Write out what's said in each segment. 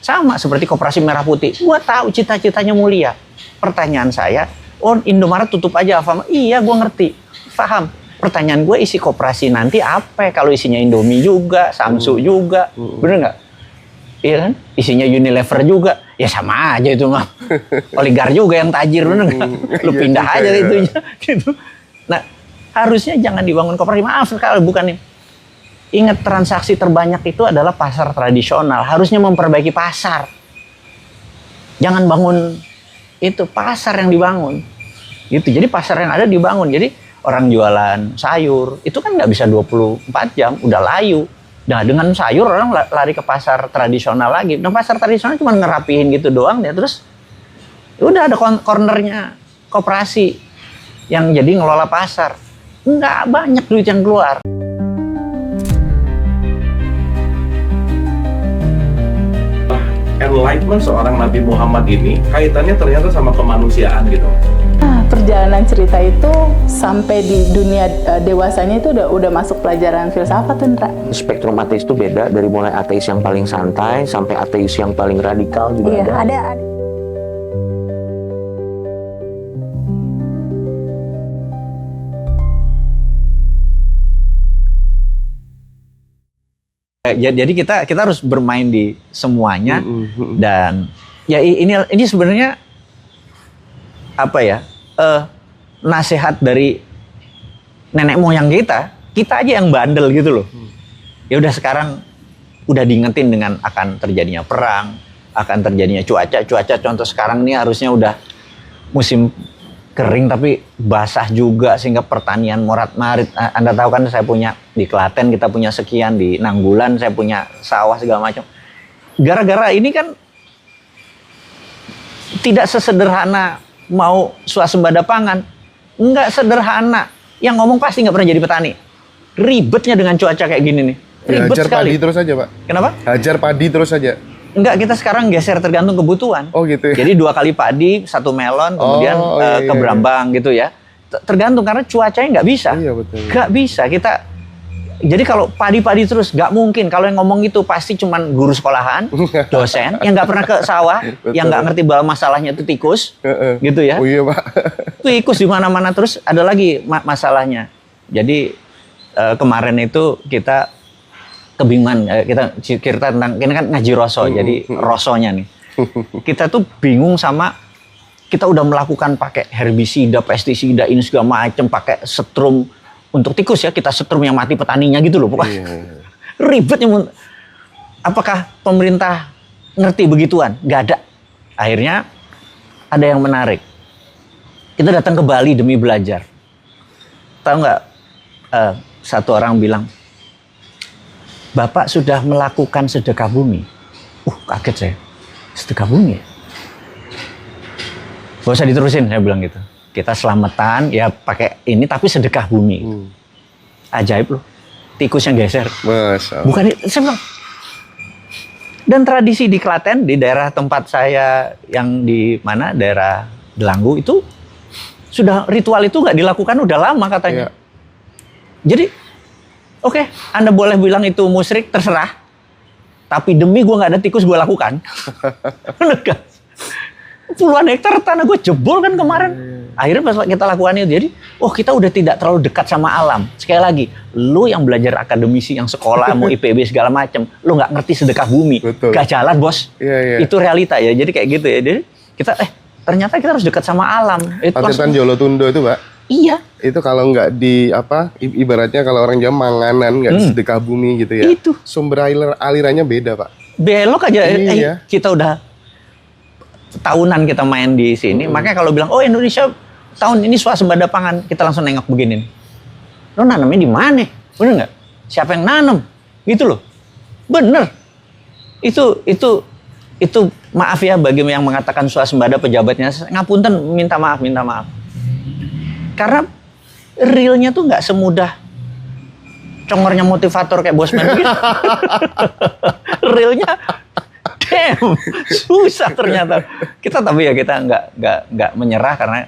Sama seperti Koperasi Merah Putih. Gua tahu cita-citanya mulia. Pertanyaan saya, oh Indomaret tutup aja Alfamart. Iya, gua ngerti. Paham. Pertanyaan gue, isi koperasi nanti apa? Kalau isinya Indomie juga, Samsu juga. Bener nggak? Iya kan? Isinya Unilever juga. Ya sama aja itu mah. Oligar juga yang tajir, bener nggak? Lu pindah aja itunya. Gitu. Nah, harusnya jangan dibangun koperasi. Maaf kalau bukan. Ingat, transaksi terbanyak itu adalah pasar tradisional. Harusnya memperbaiki pasar. Jangan bangun itu, pasar yang dibangun. Gitu. Jadi pasar yang ada dibangun. Jadi orang jualan sayur, itu kan nggak bisa 24 jam, udah layu. Nah, dengan sayur orang lari ke pasar tradisional lagi. Nah, pasar tradisional cuma ngerapihin gitu doang ya. Terus udah ada cornernya koperasi yang jadi ngelola pasar. Nggak banyak duit yang keluar. Enlightenment seorang Nabi Muhammad ini kaitannya ternyata sama kemanusiaan gitu. Nah, perjalanan cerita itu sampai di dunia dewasanya itu udah masuk pelajaran filsafat, Indra. Spektrum ateis itu beda, dari mulai ateis yang paling santai sampai ateis yang paling radikal juga ada. Jadi kita harus bermain di semuanya. Dan ya ini sebenarnya apa ya, nasihat dari nenek moyang kita aja yang bandel gitu loh. Ya udah, sekarang udah diingetin dengan akan terjadinya perang, akan terjadinya cuaca contoh sekarang ini harusnya udah musim kering tapi basah juga sehingga pertanian morat-marit. Anda tahu kan, saya punya di Klaten, kita punya sekian, di Nanggulan saya punya sawah segala macam. Gara-gara ini kan tidak sesederhana mau swasembada pangan. Enggak sederhana. Yang ngomong pasti nggak pernah jadi petani. Ribetnya dengan cuaca kayak gini nih. Ribet hajar sekali. Padi terus aja, Pak. Kenapa? Hajar padi terus aja. Enggak, kita sekarang geser tergantung kebutuhan. Oh gitu ya. Jadi 2 kali padi, 1 melon, kemudian ke Brambang gitu ya. Tergantung, karena cuacanya nggak bisa. Iya, betul. Nggak bisa. Jadi kalau padi-padi terus, nggak mungkin. Kalau yang ngomong itu pasti cuman guru sekolahan, dosen, yang nggak pernah ke sawah, yang nggak ngerti bahwa masalahnya itu tikus, gitu ya. Oh iya, Pak. Tikus di mana-mana. Terus ada lagi masalahnya. Jadi kemarin itu kita kebingungan, kita tentang, ini kan ngaji roso, jadi rosonya nih. Kita tuh bingung sama, kita udah melakukan pakai herbisida, pestisida, ini segala macam, pakai setrum untuk tikus ya, kita setrum yang mati petaninya gitu loh pokoknya. Ribetnya. Apakah pemerintah ngerti begituan? Nggak ada. Akhirnya ada yang menarik. Kita datang ke Bali demi belajar. Tahu nggak? Satu orang bilang, Bapak sudah melakukan sedekah bumi. Kaget saya. Sedekah bumi ya? Gak usah diterusin, saya bilang gitu. Kita selamatan, ya pakai ini, tapi sedekah bumi. Ajaib loh. Tikus yang geser. Masya Allah. Bukan, saya bilang. Dan tradisi di Klaten, di daerah tempat saya yang di mana, daerah Delanggu itu, sudah ritual itu nggak dilakukan udah lama katanya. Jadi, oke, Anda boleh bilang itu musyrik, terserah. Tapi demi gue nggak ada tikus, gue lakukan. Bener kan? Puluhan hektar tanah gue jebol kan kemarin. Akhirnya pas kita lakukan itu, jadi, kita udah tidak terlalu dekat sama alam. Sekali lagi, lu yang belajar akademisi, yang sekolah, mau IPB segala macem, lu nggak ngerti sedekah bumi. Betul. Gak jalan, bos. Itu realita ya. Jadi kayak gitu ya. Jadi kita, ternyata kita harus dekat sama alam. Patesan Jolotundo itu, Pak. Iya. Itu kalau nggak di ibaratnya kalau orang Jawa manganan, nggak sedekah bumi gitu ya. Itu. Sumber alirannya beda, Pak. Belok aja. Iya. Kita udah tahunan kita main di sini. Makanya kalau bilang, Indonesia tahun ini swasembada pangan, kita langsung nengok begini. Lo nanamnya di mana? Bener nggak? Siapa yang nanam? Gitu loh. Bener. Itu maaf ya bagi yang mengatakan swasembada pejabatnya. Ngapunten, minta maaf. Karena realnya tuh nggak semudah congornya motivator kayak Bosman gitu. Realnya, susah ternyata. Kita nggak menyerah karena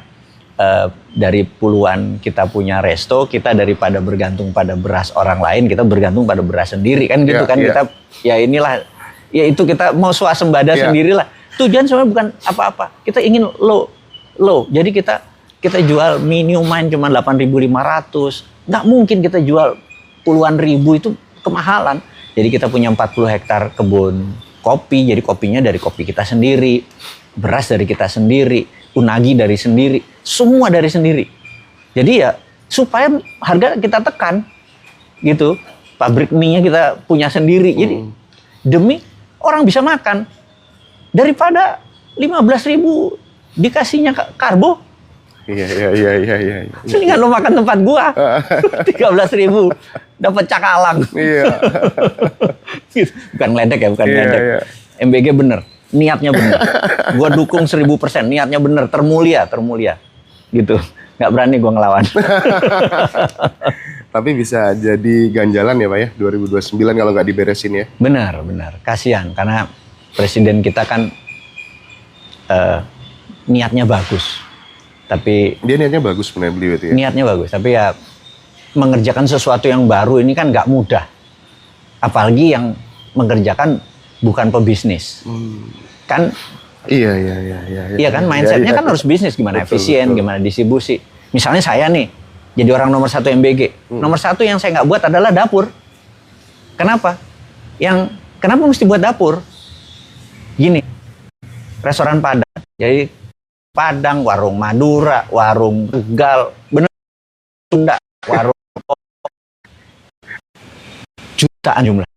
dari puluhan kita punya resto, kita daripada bergantung pada beras orang lain, kita bergantung pada beras sendiri kan gitu kan. Kita ya inilah Ya itu kita mau swasembada Iya. sendirilah. Tujuan sebenarnya bukan apa-apa. Kita ingin low. Jadi kita jual minuman cuma 8.500. Nggak mungkin kita jual puluhan ribu, itu kemahalan. Jadi kita punya 40 hektar kebun kopi. Jadi kopinya dari kopi kita sendiri, beras dari kita sendiri, unagi dari sendiri, semua dari sendiri. Jadi ya supaya harga kita tekan gitu. Pabrik mie-nya kita punya sendiri. Jadi demi orang bisa makan. Daripada 15.000 dikasihnya karbo, Iya. mendingan lo makan tempat gua. 13.000 dapat cakalang. Iya. Gitu. Bukan ngeledek ya, bukan Iya, ngeledek. iya. MBG bener, niatnya bener. Gua dukung 1000%, niatnya bener, termulia. Gitu. Nggak berani gua ngelawan. Tapi bisa jadi ganjalan ya Pak ya, 2029 kalau nggak diberesin ya. Benar. Kasihan karena presiden kita kan niatnya bagus. Tapi Dia niatnya bagus sebenarnya beliau itu ya. niatnya bagus, tapi ya mengerjakan sesuatu yang baru ini kan nggak mudah. Apalagi yang mengerjakan bukan pebisnis. Kan Iya. iya kan mindsetnya kan harus bisnis, gimana Betul, efisien, betul. gimana distribusi. Misalnya saya nih jadi orang nomor 1 MBG. Nomor 1 yang saya nggak buat adalah dapur. Kenapa? Kenapa mesti buat dapur? Gini, restoran Padang. Jadi Padang, warung Madura, warung Tegal, bener Sunda, warung jutaan jumlah.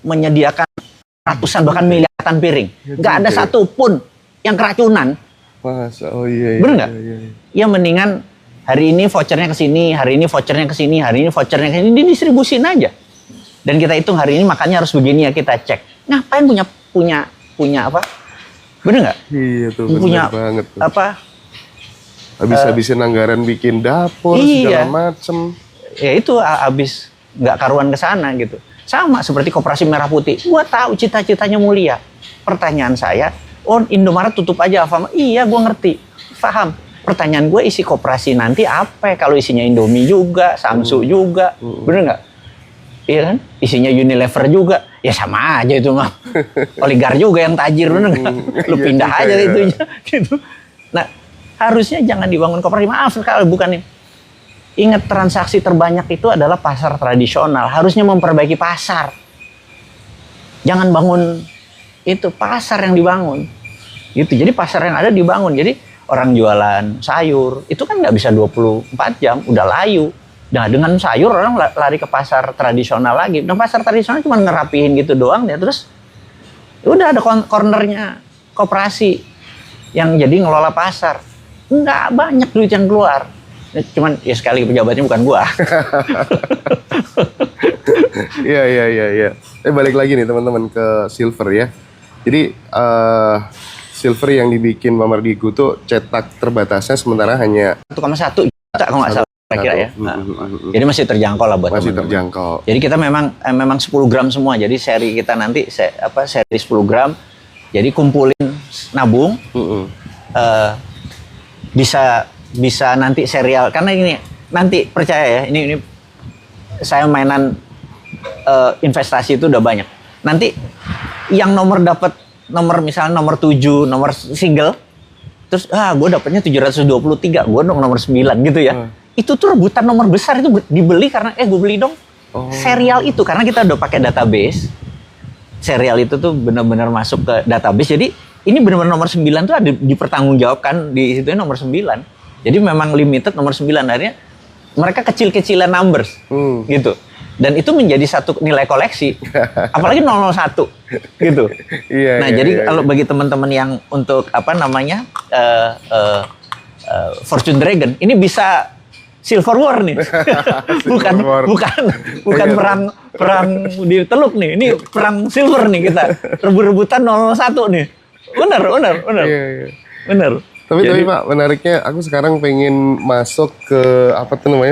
Menyediakan ratusan bahkan miliaran piring. Nggak ada satupun yang keracunan. Masa, oh iya. Bener nggak? Iya. Ya mendingan hari ini vouchernya ke sini, hari ini vouchernya ke sini, hari ini vouchernya ke sini, didistribusin aja. Dan kita hitung hari ini makannya harus begini ya, kita cek. Ngapain punya apa? Bener nggak? Iya tuh, Punya bener banget tuh. apa? Habis-habisin anggaran bikin dapur, Iya. segala macem. Ya itu habis nggak karuan ke sana gitu. Sama seperti Koperasi Merah Putih. Gua tahu cita-citanya mulia. Pertanyaan saya, Indomaret tutup aja Alfamart. Iya, gua ngerti. Paham. Pertanyaan gue, isi koperasi nanti apa? Kalau isinya Indomie juga, Samsu juga. Bener nggak? Iya kan? Isinya Unilever juga. Ya sama aja itu mah. Oligar juga yang tajir, bener nggak? Lu Iya pindah juga aja ya. itunya. Gitu. Nah, harusnya jangan dibangun koperasi. Maaf kalau bukan nih. Ingat, transaksi terbanyak itu adalah pasar tradisional. Harusnya memperbaiki pasar. Jangan bangun itu, pasar yang dibangun. Gitu. Jadi pasar yang ada dibangun. Jadi orang jualan sayur itu kan nggak bisa 24 jam, udah layu. Nah, dengan sayur orang lari ke pasar tradisional lagi. Nah, pasar tradisional cuma ngerapihin gitu doang ya, terus udah ada cornernya koperasi yang jadi ngelola pasar. Nggak banyak duit yang keluar. Cuman ya sekali pejabatnya bukan gua. Iya. Balik lagi nih teman-teman ke Silver ya. Jadi Silver yang dibikin Pak Mardigu tuh cetak terbatasnya sementara hanya 1,1 juta kalau nggak salah kira-kira ya. Nah, jadi masih terjangkau lah buat masih teman-teman. terjangkau. Jadi kita memang 10 gram semua. Jadi seri kita nanti seri 10 gram. Jadi kumpulin nabung. Bisa nanti serial, karena ini nanti percaya ya, ini saya mainan investasi itu udah banyak. Nanti yang dapat nomor misalnya nomor 7, nomor single, terus gue dapatnya 723, gue dong nomor 9 gitu ya. Itu tuh rebutan nomor besar itu dibeli karena gue beli dong. Serial itu karena kita udah pakai database. Serial itu tuh benar-benar masuk ke database. Jadi ini benar-benar nomor 9 tuh ada dipertanggungjawabkan di situ nomor 9. Jadi memang limited nomor 9, akhirnya mereka kecil-kecilan numbers gitu. Dan itu menjadi satu nilai koleksi. Apalagi 001 gitu. Nah, jadi kalau bagi teman-teman yang untuk Fortune Dragon, ini bisa Silver War nih. bukan perang di Teluk nih. Ini perang silver nih kita. Rebut-rebutan 001 nih. Bener. Iya. Bener. Tapi Pak, menariknya aku sekarang pengen masuk ke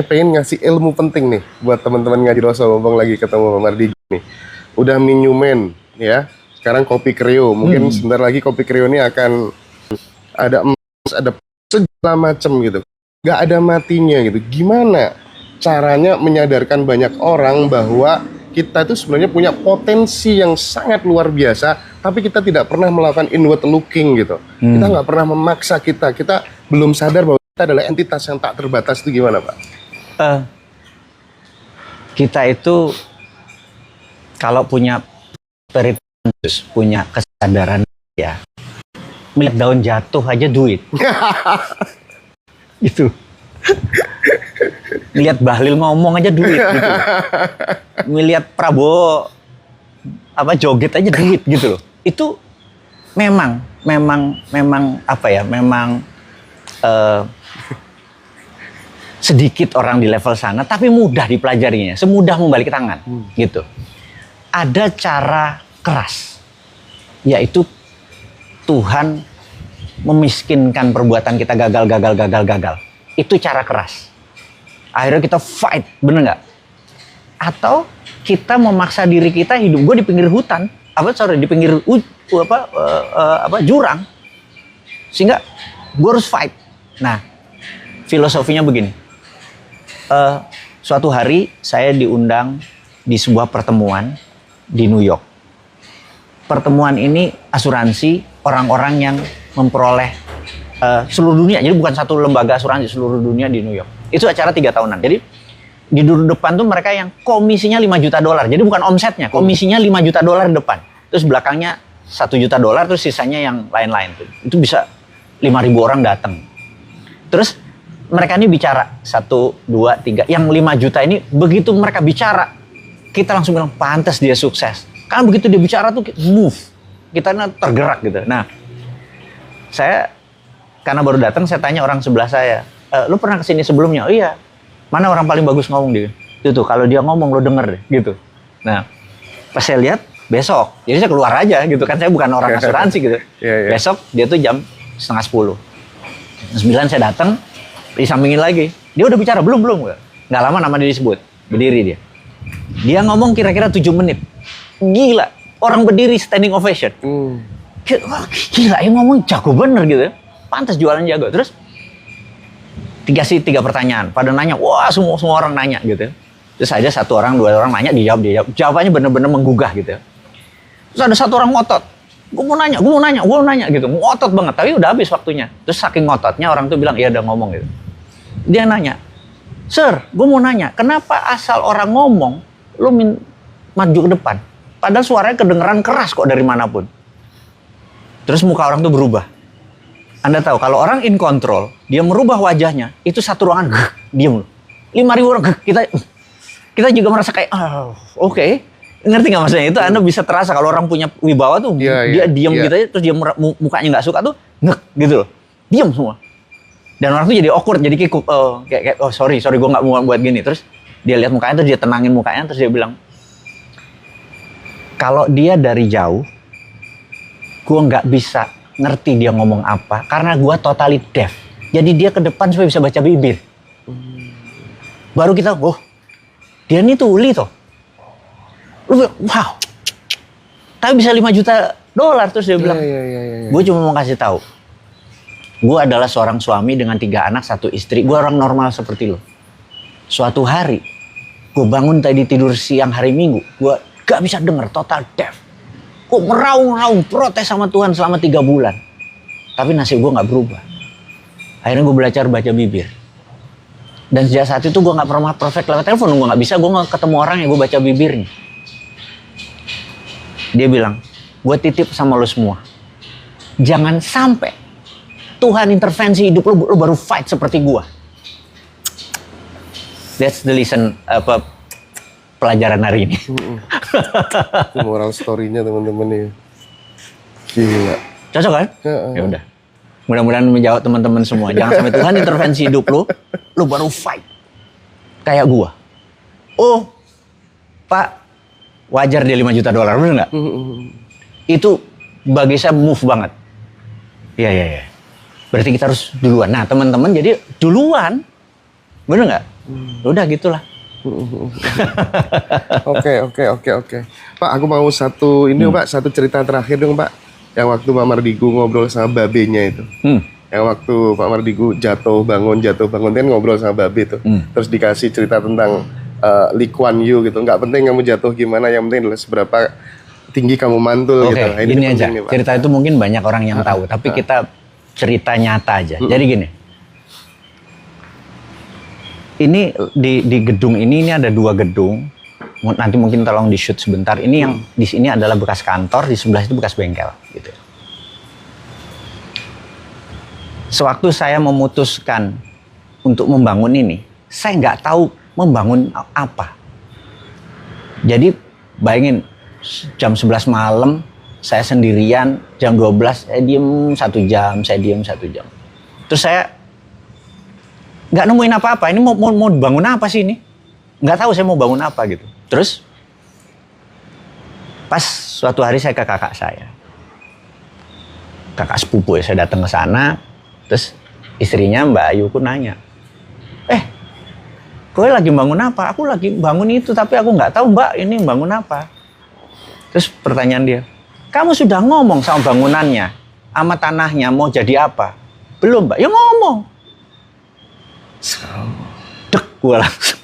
pengen ngasih ilmu penting nih buat teman-teman ngaji Roso, ngomong lagi ketemu Pak Mardigu nih. Udah minumen ya. Sekarang kopi Kreo. Mungkin sebentar lagi kopi Kreo ini akan ada emas, ada segala macam gitu. Gak ada matinya gitu. Gimana caranya menyadarkan banyak orang bahwa kita itu sebenarnya punya potensi yang sangat luar biasa, tapi kita tidak pernah melakukan inward looking gitu. Kita nggak pernah memaksa kita belum sadar bahwa kita adalah entitas yang tak terbatas. Itu gimana, Pak? Kita itu kalau punya spirit, punya kesadaran ya, melihat daun jatuh aja duit. Gitu. Lihat Bahlil ngomong aja duit gitu. Melihat Prabowo joget aja duit gitu loh. Itu memang apa ya? Memang sedikit orang di level sana, tapi mudah dipelajarinya, semudah membalik tangan gitu. Ada cara keras, yaitu Tuhan memiskinkan perbuatan kita gagal. Itu cara keras. Akhirnya kita fight, bener nggak? Atau kita memaksa diri kita hidup. Gue di pinggir hutan, di pinggir jurang, sehingga gue harus fight. Nah, filosofinya begini. Suatu hari saya diundang di sebuah pertemuan di New York. Pertemuan ini asuransi orang-orang yang memperoleh seluruh dunia. Jadi bukan satu lembaga asuransi, seluruh dunia di New York. Itu acara 3 tahunan. Jadi di depan tuh mereka yang komisinya $5 juta. Jadi bukan omsetnya, komisinya $5 juta depan. Terus belakangnya $1 juta, terus sisanya yang lain-lain. Itu bisa 5.000 orang datang. Terus mereka ini bicara 1, 2, 3. Yang 5 juta ini begitu mereka bicara, kita langsung bilang pantas dia sukses. Karena begitu dia bicara tuh move, kita tergerak gitu. Nah, saya karena baru datang, saya tanya orang sebelah saya, lu pernah kesini sebelumnya? Oh iya. Mana orang paling bagus ngomong dia? Itu tuh, kalau dia ngomong lo denger deh, gitu. Nah, pas saya lihat besok, jadi saya keluar aja gitu kan, saya bukan orang asuransi gitu. Besok dia tuh jam 9:30. 9 saya datang, disampingin lagi. Dia udah bicara belum? Nggak lama nama dia disebut, berdiri dia. Dia ngomong kira-kira 7 menit. Gila, orang berdiri standing ovation. Wah, gila, yang ngomong jago bener gitu. Pantas jualan jago. Terus dikasih 3 pertanyaan. Pada nanya, wah semua orang nanya gitu. Terus ada 1 orang, 2 orang nanya, dia jawab. Jawabannya bener-bener menggugah gitu. Terus ada 1 orang ngotot. Gue mau nanya gitu. Ngotot banget, tapi udah habis waktunya. Terus saking ngototnya orang tuh bilang, iya udah ngomong gitu. Dia nanya, Sir, gue mau nanya, kenapa asal orang ngomong, lu maju ke depan? Padahal suaranya kedengeran keras kok dari manapun. Terus muka orang tuh berubah. Anda tahu, kalau orang in control, dia merubah wajahnya, itu satu ruangan, diem. 5.000 orang, kita juga merasa kayak, oke. Ngerti nggak maksudnya? Itu Anda bisa terasa kalau orang punya wibawa tuh, dia diem gitu aja, terus dia mukanya nggak suka tuh, gitu loh. Diem semua. Dan orang tuh jadi awkward, jadi kikuk, kayak sorry, gue nggak mau buat gini. Terus dia lihat mukanya, terus dia tenangin mukanya, terus dia bilang, kalau dia dari jauh, gue nggak bisa ngerti dia ngomong apa, karena gue totally deaf. Jadi dia ke depan supaya bisa baca bibir. Baru kita, dia ini tuli toh. Lu bilang, wow. Tapi bisa $5 juta. Terus dia bilang, gue cuma mau kasih tahu. Gue adalah seorang suami dengan 3 anak, 1 istri. Gue orang normal seperti lo. Suatu hari, gue bangun tadi tidur siang hari Minggu. Gue gak bisa denger, total deaf. Gue meraung-raung, protes sama Tuhan selama 3 bulan. Tapi nasib gue gak berubah. Akhirnya gue belajar baca bibir. Dan sejak saat itu gue gak pernah perfect lewat telepon. Gue gak bisa, gue gak ketemu orang yang gue baca bibirnya. Dia bilang, gue titip sama lo semua. Jangan sampai Tuhan intervensi hidup lo baru fight seperti gue. That's the lesson, pelajaran hari ini. Itu moral story-nya teman-teman ya. Gila. Cocok kan? Ya udah. Mudah-mudahan menjawab teman-teman semua. Jangan sampai Tuhan intervensi hidup lo baru fight. Kayak gua. Oh, Pak, wajar dia $5 juta, bener nggak? Itu bagi saya move banget. Iya. Berarti kita harus duluan. Nah, teman-teman jadi duluan. Bener nggak? Udah gitulah. Oke. Pak, aku mau satu cerita terakhir dong, Pak. Yang waktu Pak Mardigu ngobrol sama babenya itu. Yang waktu Pak Mardigu jatuh bangun kan ngobrol sama babe itu. Terus dikasih cerita tentang Lee Kuan Yew gitu. Nggak penting kamu jatuh gimana, yang penting adalah seberapa tinggi kamu mantul Oke, gitu. Nah, gini aja. penting nih, Pak. Cerita itu mungkin banyak orang yang tahu, tapi kita cerita nyata aja. Jadi gini. Ini di gedung ini ada 2 gedung. Nanti mungkin tolong di shoot sebentar. Ini yang di sini adalah bekas kantor, di sebelah itu bekas bengkel gitu. Sewaktu saya memutuskan untuk membangun ini, saya nggak tahu membangun apa. Jadi bayangin jam 11 malam saya sendirian, jam 12 saya diem 1 jam, saya diem 1 jam. Terus saya nggak nemuin apa-apa. Ini mau bangun apa sih ini? Nggak tahu saya mau bangun apa gitu. Terus pas suatu hari saya ke kakak saya, kakak sepupu ya, saya datang ke sana. Terus istrinya Mbak Ayu pun nanya, kowe lagi bangun apa? Aku lagi bangun itu, tapi aku nggak tahu Mbak ini bangun apa. Terus pertanyaan dia, kamu sudah ngomong sama bangunannya, sama tanahnya mau jadi apa? Belum Mbak, ya ngomong. Dek, gue langsung.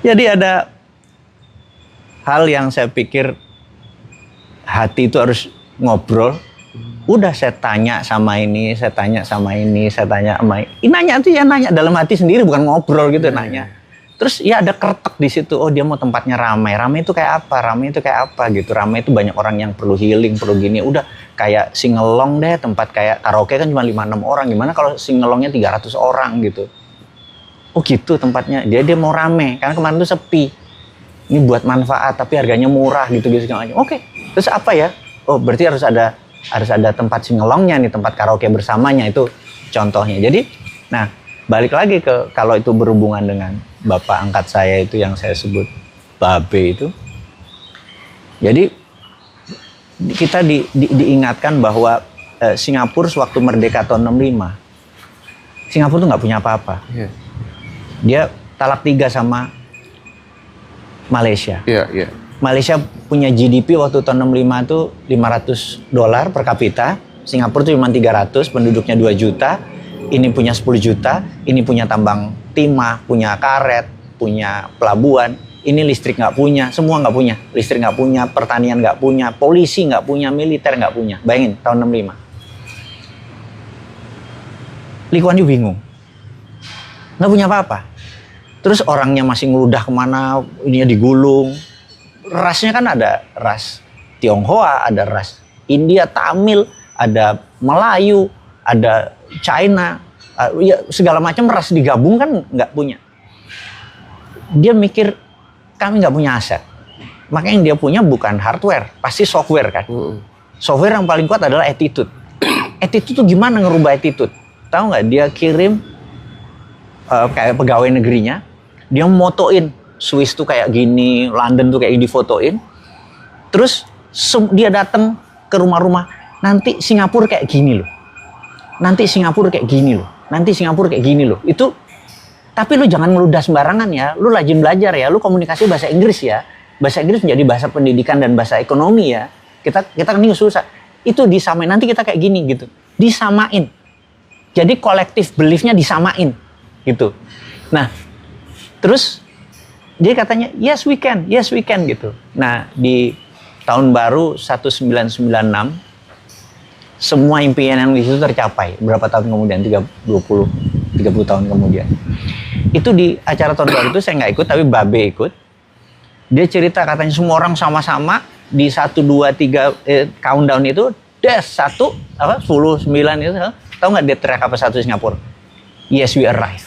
Jadi ada hal yang saya pikir hati itu harus ngobrol. Udah saya tanya sama ini, saya tanya sama ini, saya tanya sama ini. Nanya itu ya nanya dalam hati sendiri, bukan ngobrol gitu nanya. Terus ya ada kretek di situ. Oh dia mau tempatnya ramai. Ramai itu kayak apa? Ramai itu kayak apa gitu. Ramai itu banyak orang yang perlu healing, perlu gini. Udah kayak singelong deh, tempat kayak karaoke kan cuma 5-6 orang. Gimana kalau singelongnya 300 orang gitu. Oh gitu tempatnya. Dia mau rame. Karena kemarin tuh sepi. Ini buat manfaat tapi harganya murah gitu-gitu segala macam. Oke. Terus apa ya? Oh berarti harus ada tempat singelongnya nih, tempat karaoke bersamanya, itu contohnya. Jadi, nah balik lagi ke kalau itu berhubungan dengan bapak angkat saya itu yang saya sebut Babe itu. Jadi kita diingatkan bahwa Singapura sewaktu merdeka tahun 65, Singapura tuh nggak punya apa-apa. Yeah. Dia talak 3 sama Malaysia. Iya. Malaysia punya GDP waktu tahun 65 itu $500 per kapita. Singapura itu cuma 300, penduduknya 2 juta. Ini punya 10 juta, ini punya tambang timah, punya karet, punya pelabuhan. Ini listrik nggak punya, semua nggak punya. Listrik nggak punya, pertanian nggak punya, polisi nggak punya, militer nggak punya. Bayangin, tahun 65. Lee Kuan Yew bingung. Nggak punya apa-apa. Terus orangnya masih ngeludah kemana, ininya digulung. Rasnya kan ada ras Tionghoa, ada ras India, Tamil, ada Melayu, ada China, ya segala macam ras digabung kan nggak punya. Dia mikir kami nggak punya aset, makanya yang dia punya bukan hardware, pasti software kan. Software yang paling kuat adalah attitude. Attitude tuh gimana ngerubah attitude? Tahu nggak? Dia kirim kayak pegawai negerinya, dia motoin Swiss tuh kayak gini, London tuh kayak difotoin. Terus dia datang ke rumah-rumah, nanti Singapura kayak gini loh. Nanti Singapura kayak gini loh. Nanti Singapura kayak gini loh. Itu tapi lu jangan meludah sembarangan ya. Lu rajin belajar ya. Lu komunikasi bahasa Inggris ya. Bahasa Inggris menjadi bahasa pendidikan dan bahasa ekonomi ya. Kita kan ini susah. Itu disamain, nanti kita kayak gini gitu. Disamain. Jadi kolektif beliefnya disamain gitu. Nah, terus dia katanya yes we can gitu. Nah di tahun baru 1996 semua impian yang di situ tercapai. Berapa tahun kemudian? 30 tahun kemudian. Itu di acara tahun baru itu saya nggak ikut, tapi Babe ikut. Dia cerita katanya semua orang sama-sama di 1, 2, 3 countdown itu des 10, 9 itu. Tahu nggak dia teriak apa satu Singapura? Yes we arrive.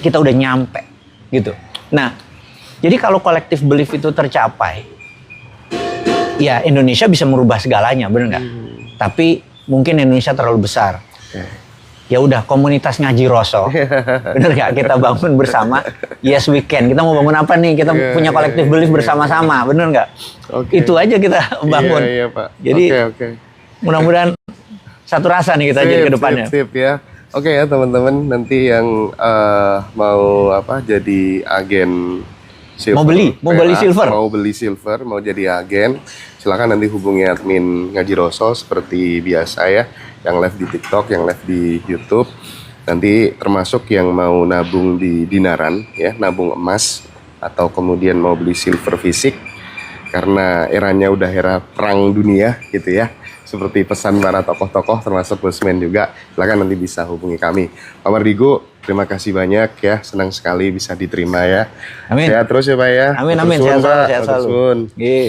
Kita udah nyampe gitu. Nah, jadi kalau kolektif belief itu tercapai, ya Indonesia bisa merubah segalanya, bener nggak? Tapi mungkin Indonesia terlalu besar. Ya udah, komunitas ngaji Roso, bener nggak? Kita bangun bersama. Yes we can. Kita mau bangun apa nih? Kita punya kolektif belief bersama-sama, bener nggak? Itu aja kita bangun. Iya, Pak. Jadi mudah-mudahan satu rasa nih kita jadi ke depannya. Sip ya. Oke ya teman-teman, nanti yang mau jadi agen silver, mau beli silver, mau jadi agen, silakan nanti hubungi admin Ngaji Roso seperti biasa ya, yang live di TikTok, yang live di YouTube. Nanti termasuk yang mau nabung di dinaran ya, nabung emas atau kemudian mau beli silver fisik karena eranya udah era perang dunia gitu ya. Seperti pesan para tokoh-tokoh termasuk Bosman juga, silakan nanti bisa hubungi kami. Pak Mardigu, terima kasih banyak ya, senang sekali bisa diterima ya. Amin. Sehat terus ya Pak ya. Amin, Matur amin. suwun, Sehat selalu, Pak. sehat Matur selalu. suwun. Nggih.